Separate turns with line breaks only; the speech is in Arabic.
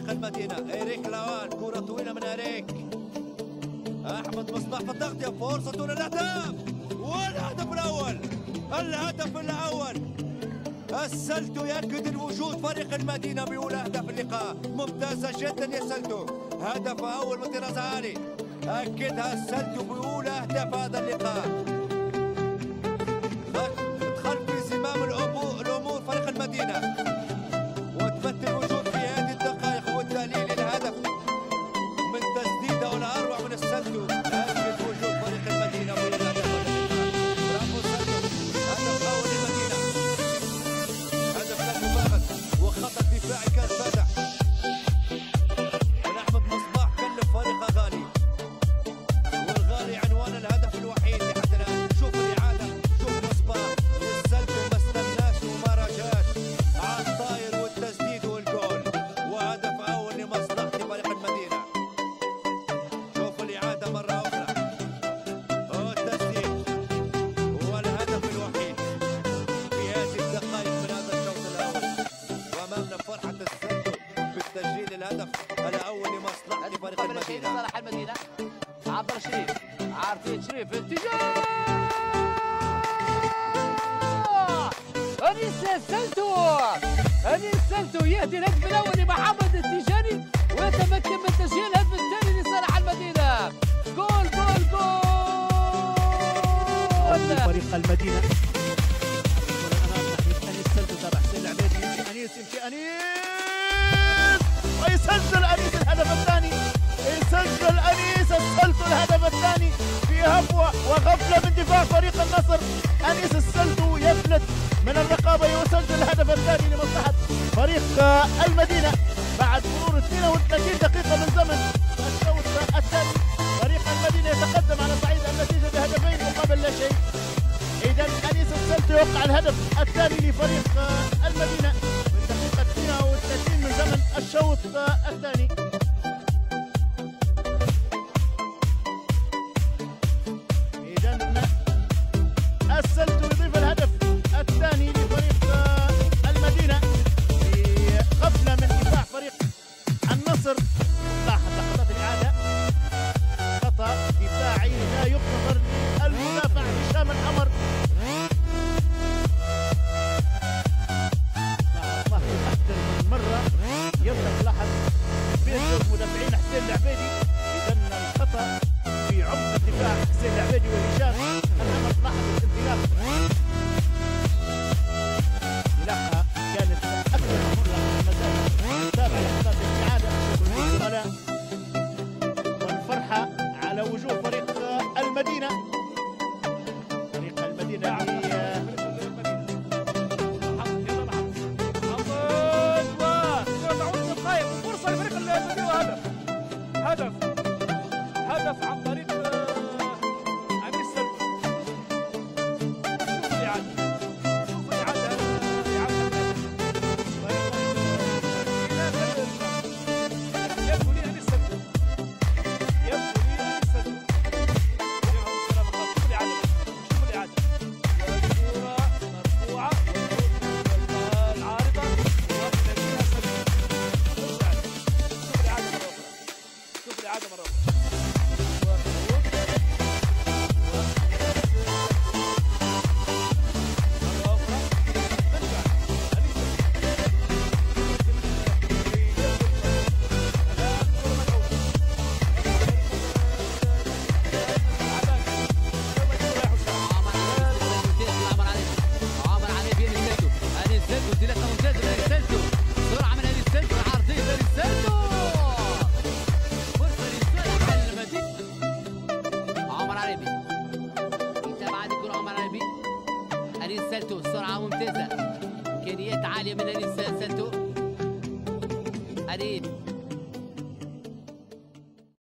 فريق المدينة. إريك لاوان، كرة طويلة من إريك. أحمد مصباح في التغطية، فرصة للأهداف والهدف الأول. الهدف الأول. السلتو يأكد الوجود فريق المدينة بأولى أهداف اللقاء. ممتازة جدا يا سلتو، هدف أول من طراز عالي. أكدها السلتو بأولى أهداف هذا اللقاء. دخل في زمام الأمور فريق المدينة، وتمثل وجود في هذه الدقائق والتعليل للهدف من تسديدة ولا أروع من السلتو. أكد وجود فريق المدينة بأولى أهداف هذا اللقاء. برافو سلتو، هدف أول للمدينة، هدف لا مباغت، وخط الدفاعي كان فاتح من أحمد مصباح كلف فريق غالي، والغالي عنوان الهدف الوحيد لحد الآن. شوف الإعادة، شوف مصباح السلتو ما استناش وما رجاش على الطاير والتسديد والجول، وهدف أول لمصلحة فريق المدينة. شوف الإعادة مرة أخرى، والتسديد هو الهدف الوحيد في هذه الدقائق من هذا الشوط الأول، وأمامنا فرحة السلتو بالتسجيل الهدف الأول لمصلحة فريق المدينة.
صالح المدينة، عبد الشريف، عارفين شريف اتجاه أنيس السلتو يهدي الهدف الأول لمحمد التيجاني، ويتمكن من تسجيل الهدف الثاني لصالح المدينة. جول جول جول
فريق المدينة. أنيس السلتو تابع حسين العبيدي، يمشي أنيس ويسجل أنيس الهدف الثاني. يسجل أنيس السلتو الهدف الثاني في هفوة وغفلة من دفاع فريق النصر. أنيس السلتو يفلت من الرقابة ويسجل الهدف الثاني لمصلحة فريق المدينة بعد مرور 32 دقيقة من زمن الشوط الثاني. فريق المدينة يتقدم على صعيد النتيجة بهدفين مقابل لا شيء. إذا أنيس السلتو يوقع الهدف الثاني لفريق المدينة في الدقيقة 32 من زمن الشوط الثاني. السلتو يضيف الهدف الثاني لفريق المدينة في غفلة من دفاع فريق النصر. لاحظ لحظات الإعادة، خطأ دفاعي لا يغتفر المدافع هشام الحمر. لاحظ أكثر من مرة يبدأ لاحظ بين المدافعين حسين العبيدي. إذا الخطأ في عمق الدفاع حسين العبيدي وهشام الحمر. لاحظ الانطلاق، انطلاقها كانت اكثر من مره. ما زال نتابع لحظات الاعاده والزملاء والفرحه على وجوه فريق المدينه. فريق المدينه
فرصه لفريق المدينه، هدف عن طريق أنيس السلتو. شوف الإعادة، شوف الإعادة، يبدو لي أنيس السلتو، شوف الإعادة، شوف الإعادة، والكرة مرفوعة العارضة وتنفيذها سليم. شوف الإعادة مرة أخرى، شوف الإعادة مرة أخرى.
سرعة ممتازة، إمكانيات عالية من